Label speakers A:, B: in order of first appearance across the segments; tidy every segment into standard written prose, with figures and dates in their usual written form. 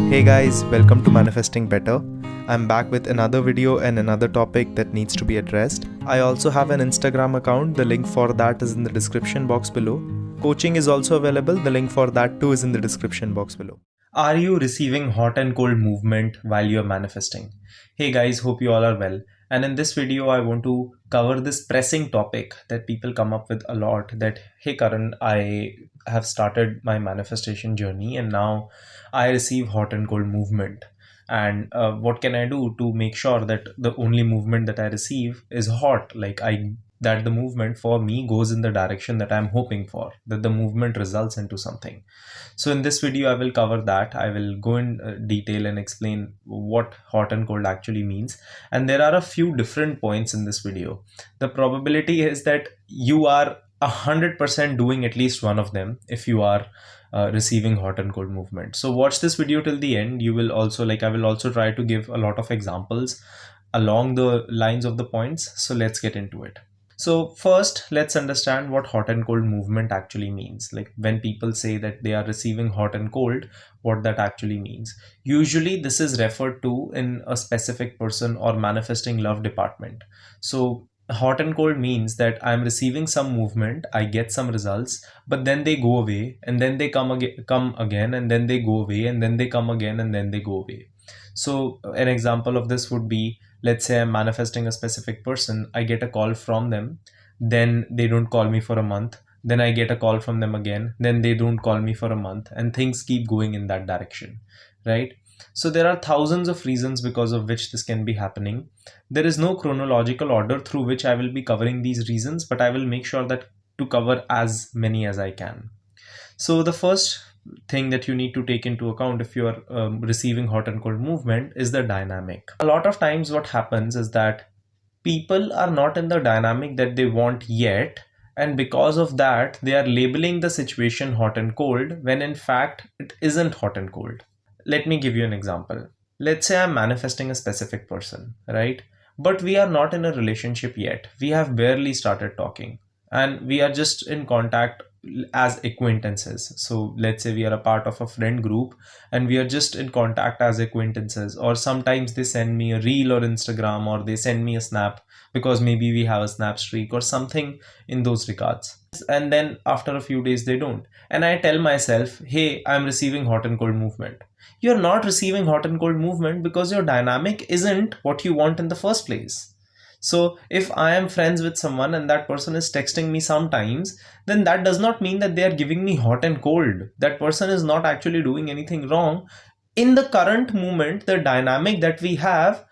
A: Hey guys, welcome to Manifesting Better. I'm back with another video and another topic that needs to be addressed. I also have an Instagram account, the link for that is in the description box below. Coaching is also available, the link for that too is in the description box below. Are you receiving hot and cold movement while you're manifesting? Hey guys, hope you all are well. And in this video, I want to cover this pressing topic that people come up with a lot that, hey Karan, I have started my manifestation journey and now I receive hot and cold movement. And what can I do to make sure that the only movement that I receive is hot? That the movement for me goes in the direction that I'm hoping for, that the movement results into something. So in this video, I will cover that. I will go in detail and explain what hot and cold actually means. And there are a few different points in this video. The probability is that you are 100% doing at least one of them if you are receiving hot and cold movement. So watch this video till the end. You will also I will also try to give a lot of examples along the lines of the points. So let's get into it. So first, let's understand what hot and cold movement actually means. Like when people say that they are receiving hot and cold, what that actually means. Usually this is referred to in a specific person or manifesting love department. So hot and cold means that I'm receiving some movement, I get some results, but then they go away and then they come again and then they go away and then they come again and then they go away. So an example of this would be, let's say I'm manifesting a specific person, I get a call from them, then they don't call me for a month, then I get a call from them again, then they don't call me for a month, and things keep going in that direction, right? So there are thousands of reasons because of which this can be happening. There is no chronological order through which I will be covering these reasons, but I will make sure that to cover as many as I can. So the first thing that you need to take into account if you are receiving hot and cold movement is the dynamic. A lot of times what happens is that people are not in the dynamic that they want yet, and because of that they are labeling the situation hot and cold when in fact it isn't hot and cold. Let me give you an example. Let's say I'm manifesting a specific person, right? But we are not in a relationship yet. We have barely started talking and we are just in contact as acquaintances. So let's say we are a part of a friend group and we are just in contact as acquaintances, or sometimes they send me a reel or Instagram, or they send me a snap because maybe we have a snap streak or something in those regards. And then after a few days they don't, and I tell myself, hey, I'm receiving hot and cold movement. You're not receiving hot and cold movement because your dynamic isn't what you want in the first place. So if I am friends with someone and that person is texting me sometimes, then that does not mean that they are giving me hot and cold. That person is not actually doing anything wrong. In the current moment, the dynamic that we have,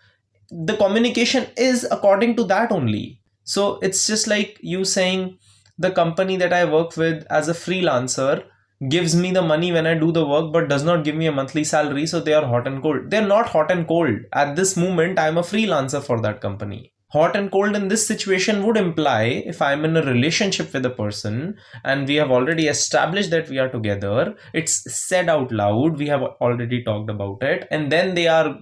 A: the communication is according to that only. So it's just like you saying, the company that I work with as a freelancer gives me the money when I do the work but does not give me a monthly salary, so they are hot and cold. They're not hot and cold. At this moment, I'm a freelancer for that company. Hot and cold in this situation would imply if I'm in a relationship with a person and we have already established that we are together, it's said out loud, we have already talked about it, and then they are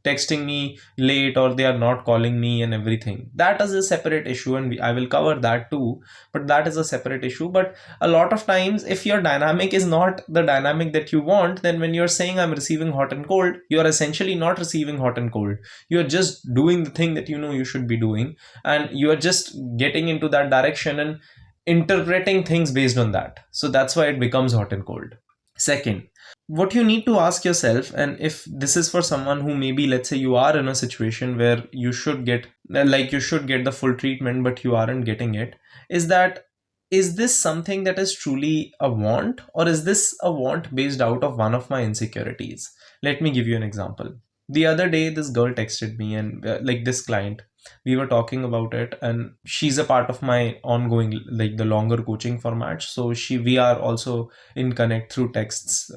A: texting me late or they are not calling me and everything. That is a separate issue, and I will cover that too, but that is a separate issue. But a lot of times if your dynamic is not the dynamic that you want, then when you're saying I'm receiving hot and cold, you are essentially not receiving hot and cold. You're just doing the thing that you know you should be doing, and you are just getting into that direction and interpreting things based on that. So that's why it becomes hot and cold. Second, what you need to ask yourself, and if this is for someone who maybe, let's say you are in a situation where you should get the full treatment but you aren't getting it, is that, is this something that is truly a want, or is this a want based out of one of my insecurities? Let me give you an example. The other day this girl texted me, and this client, we were talking about it, and she's a part of my ongoing, like the longer coaching format. So we are also in connect through text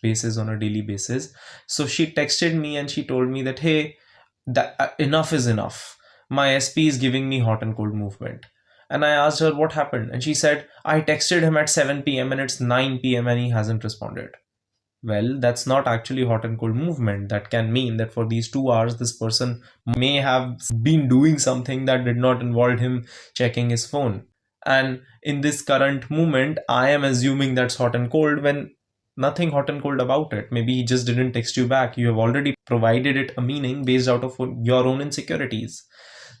A: basis on a daily basis. So she texted me and she told me that, hey, that enough is enough. My SP is giving me hot and cold movement. And I asked her what happened, and she said, I texted him at 7 p.m. and it's 9 p.m. and he hasn't responded. Well, that's not actually hot and cold movement. That can mean that for these 2 hours, this person may have been doing something that did not involve him checking his phone. And in this current moment, I am assuming that's hot and cold when nothing hot and cold about it. Maybe he just didn't text you back. You have already provided it a meaning based out of your own insecurities.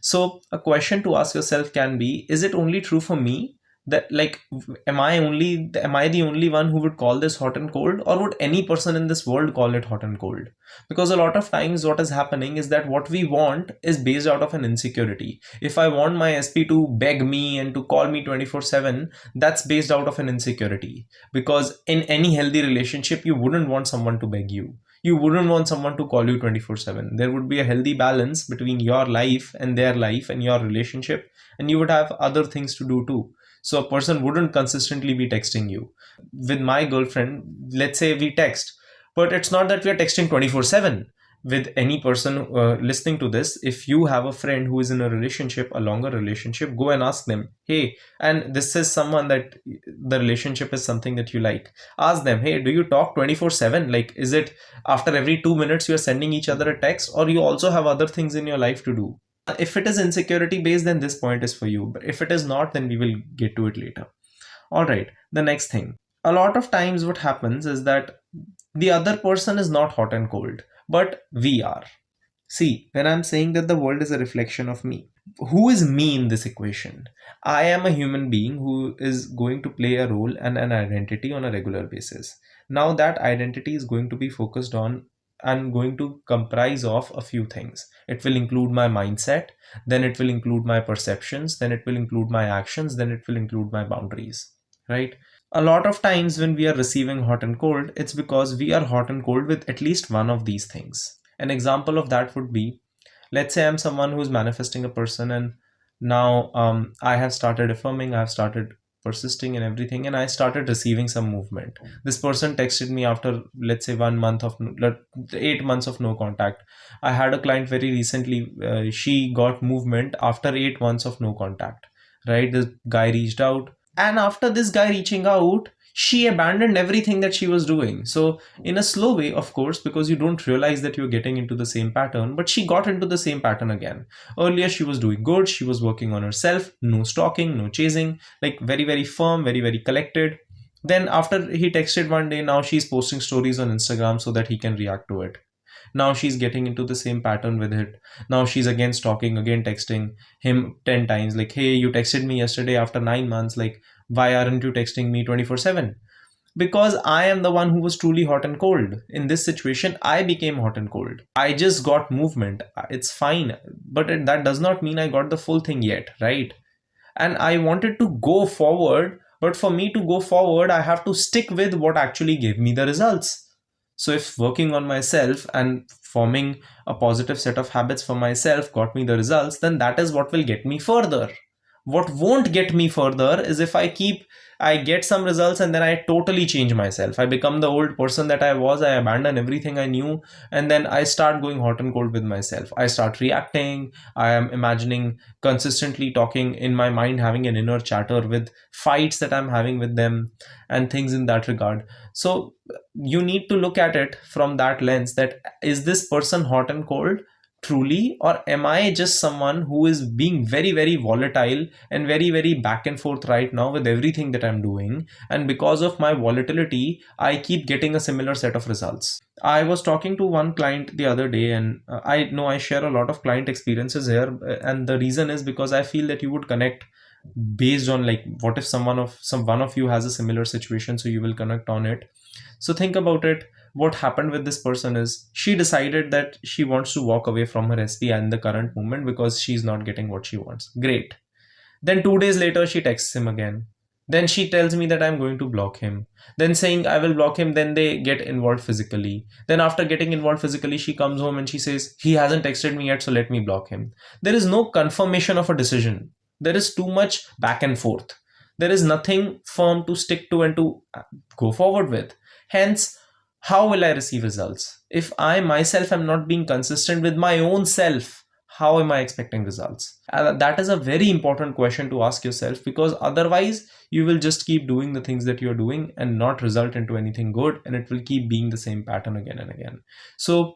A: So a question to ask yourself can be, is it only true for me? That, like, am I the only one who would call this hot and cold, or would any person in this world call it hot and cold? Because a lot of times what is happening is that what we want is based out of an insecurity. If I want my SP to beg me and to call me 24/7, that's based out of an insecurity. Because in any healthy relationship, you wouldn't want someone to beg you. You wouldn't want someone to call you 24/7. There would be a healthy balance between your life and their life and your relationship, and you would have other things to do too. So a person wouldn't consistently be texting you. With my girlfriend, let's say we text, but it's not that we are texting 24/7. With any person listening to this, if you have a friend who is in a relationship, a longer relationship, go and ask them, hey, and this is someone that the relationship is something that you like. Ask them, hey, do you talk 24/7? Like, is it after every 2 minutes you're sending each other a text, or you also have other things in your life to do? If it is insecurity based, then this point is for you. But if it is not, then we will get to it later. All right, the next thing. A lot of times what happens is that the other person is not hot and cold, but we are. See, when I'm saying that the world is a reflection of me, who is me in this equation? I am a human being who is going to play a role and an identity on a regular basis. Now that identity is going to be focused on and going to comprise of a few things. It will include my mindset, then it will include my perceptions, then it will include my actions, then it will include my boundaries, right? A lot of times when we are receiving hot and cold, it's because we are hot and cold with at least one of these things. An example of that would be, let's say I'm someone who's manifesting a person, and now I have started affirming, I've started persisting and everything, and I started receiving some movement. This person texted me after, let's say, 1 month of 8 months of no contact. I had a client very recently, she got movement after 8 months of no contact, right? This guy reached out, and after this guy reaching out, she abandoned everything that she was doing. So in a slow way, of course, because you don't realize that you're getting into the same pattern, but she got into the same pattern again. Earlier she was doing good, she was working on herself, no stalking, no chasing, like very, very firm, very, very collected. Then after he texted one day, now she's posting stories on Instagram so that he can react to it. Now she's getting into the same pattern with it. Now she's again stalking, again texting him 10 times, like, hey, you texted me yesterday after 9 months, like, why aren't you texting me 24/7? Because I am the one who was truly hot and cold. In this situation, I became hot and cold. I just got movement. It's fine, but that does not mean I got the full thing yet, right? And I wanted to go forward, but for me to go forward, I have to stick with what actually gave me the results. So if working on myself and forming a positive set of habits for myself got me the results, then that is what will get me further. What won't get me further is if I get some results and then I totally change myself. I become the old person that I was. I abandon everything I knew, and then I start going hot and cold with myself. I start reacting. I am imagining, consistently talking in my mind, having an inner chatter with fights that I'm having with them and things in that regard. So you need to look at it from that lens, that is this person hot and cold truly, or am I just someone who is being very, very volatile and very, very back and forth right now with everything that I'm doing, and because of my volatility I keep getting a similar set of results. I was talking to one client the other day, and I know I share a lot of client experiences here, and the reason is because I feel that you would connect based on, like, what if one of you has a similar situation, so you will connect on it. So think about it. What happened with this person is she decided that she wants to walk away from her SP and the current moment because she's not getting what she wants. Great. Then 2 days later, she texts him again. Then she tells me that I'm going to block him. Then saying I will block him, then they get involved physically. Then after getting involved physically, she comes home and she says, he hasn't texted me yet, so let me block him. There is no confirmation of a decision. There is too much back and forth. There is nothing firm to stick to and to go forward with. Hence, how will I receive results? If I myself am not being consistent with my own self, how am I expecting results? That is a very important question to ask yourself, because otherwise you will just keep doing the things that you're doing and not result into anything good, and it will keep being the same pattern again and again. So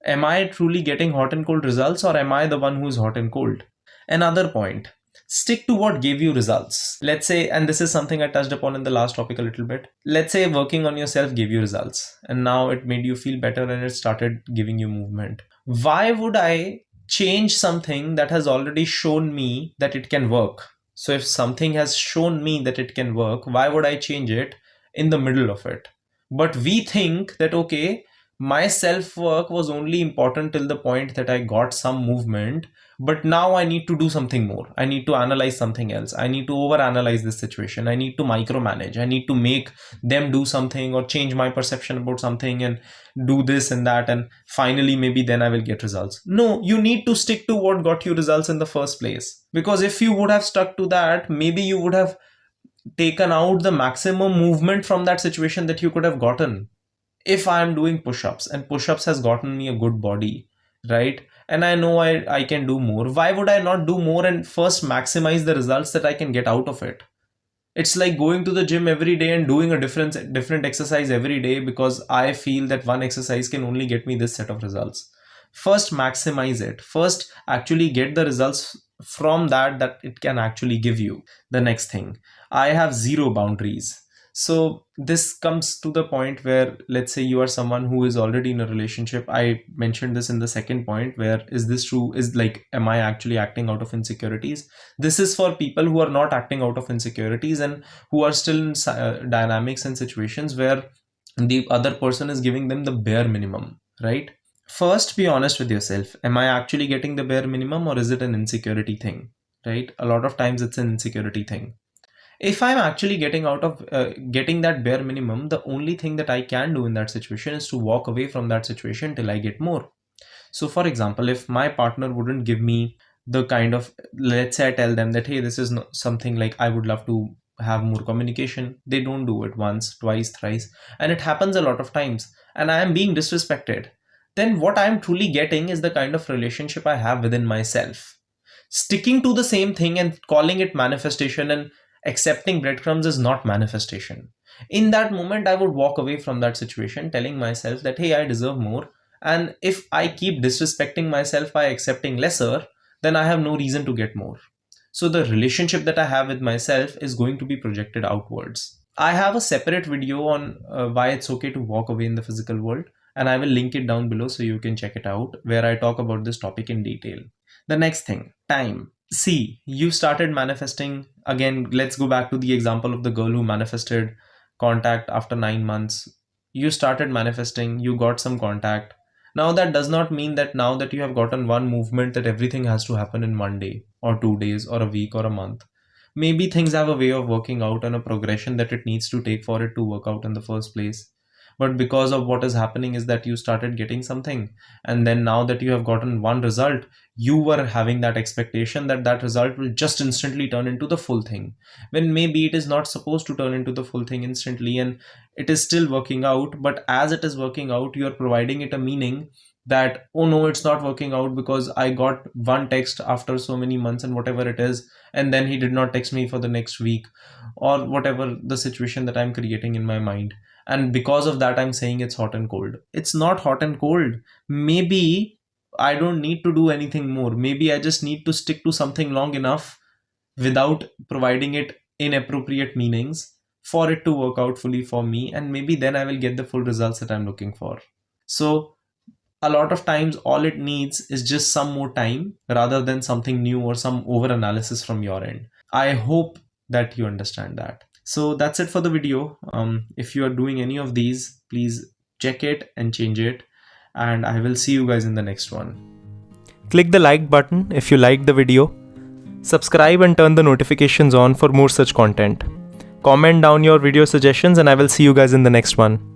A: am I truly getting hot and cold results, or am I the one who's hot and cold? Another point. Stick to what gave you results. Let's say, and this is something I touched upon in the last topic a little bit. Let's say working on yourself gave you results and now it made you feel better and it started giving you movement. Why would I change something that has already shown me that it can work? So if something has shown me that it can work, why would I change it in the middle of it? But we think that, okay, my self-work was only important till the point that I got some movement, but now I need to do something more. I need to analyze something else. I need to overanalyze this situation. I need to micromanage. I need to make them do something or change my perception about something and do this and that. And finally, maybe then I will get results. No, you need to stick to what got you results in the first place. Because if you would have stuck to that, maybe you would have taken out the maximum movement from that situation that you could have gotten. If I am doing push-ups and push-ups has gotten me a good body, right? And I know I can do more. Why would I not do more and first maximize the results that I can get out of it? It's like going to the gym every day and doing a different exercise every day because I feel that one exercise can only get me this set of results. First maximize it. First actually get the results from that it can actually give you. The next thing, I have zero boundaries. So this comes to the point where, let's say you are someone who is already in a relationship. I mentioned this in the second point, where is this true? Is like, am I actually acting out of insecurities? This is for people who are not acting out of insecurities and who are still in dynamics and situations where the other person is giving them the bare minimum, right? First, be honest with yourself. Am I actually getting the bare minimum or is it an insecurity thing, right? A lot of times it's an insecurity thing. If I'm actually getting that bare minimum, the only thing that I can do in that situation is to walk away from that situation till I get more. So for example, if my partner wouldn't give me the kind of, let's say I tell them that, hey, this is something like I would love to have more communication. They don't do it once, twice, thrice, and it happens a lot of times, and I am being disrespected. Then what I am truly getting is the kind of relationship I have within myself. Sticking to the same thing and calling it manifestation and accepting breadcrumbs is not manifestation. In that moment, I would walk away from that situation telling myself that, hey, I deserve more. And if I keep disrespecting myself by accepting lesser, then I have no reason to get more. So the relationship that I have with myself is going to be projected outwards. I have a separate video on why it's okay to walk away in the physical world, and I will link it down below so you can check it out, where I talk about this topic in detail. The next thing, time. See, you started manifesting. Again, let's go back to the example of the girl who manifested contact after 9 months. You started manifesting, you got some contact. Now that does not mean that now that you have gotten one movement that everything has to happen in 1 day or 2 days or a week or a month. Maybe things have a way of working out and a progression that it needs to take for it to work out in the first place. But because of what is happening is that you started getting something, and then now that you have gotten one result, you were having that expectation that that result will just instantly turn into the full thing, when maybe it is not supposed to turn into the full thing instantly, and it is still working out. But as it is working out, you are providing it a meaning that, oh no, it's not working out because I got one text after so many months and whatever it is, and then he did not text me for the next week, or whatever the situation that I'm creating in my mind. And because of that, I'm saying it's hot and cold. It's not hot and cold. Maybe I don't need to do anything more. Maybe I just need to stick to something long enough without providing it inappropriate meanings for it to work out fully for me. And maybe then I will get the full results that I'm looking for. So a lot of times all it needs is just some more time rather than something new or some over analysis from your end. I hope that you understand that. So that's it for the video. If you are doing any of these, please check it and change it. And I will see you guys in the next one. Click the like button if you liked the video. Subscribe and turn the notifications on for more such content. Comment down your video suggestions and I will see you guys in the next one.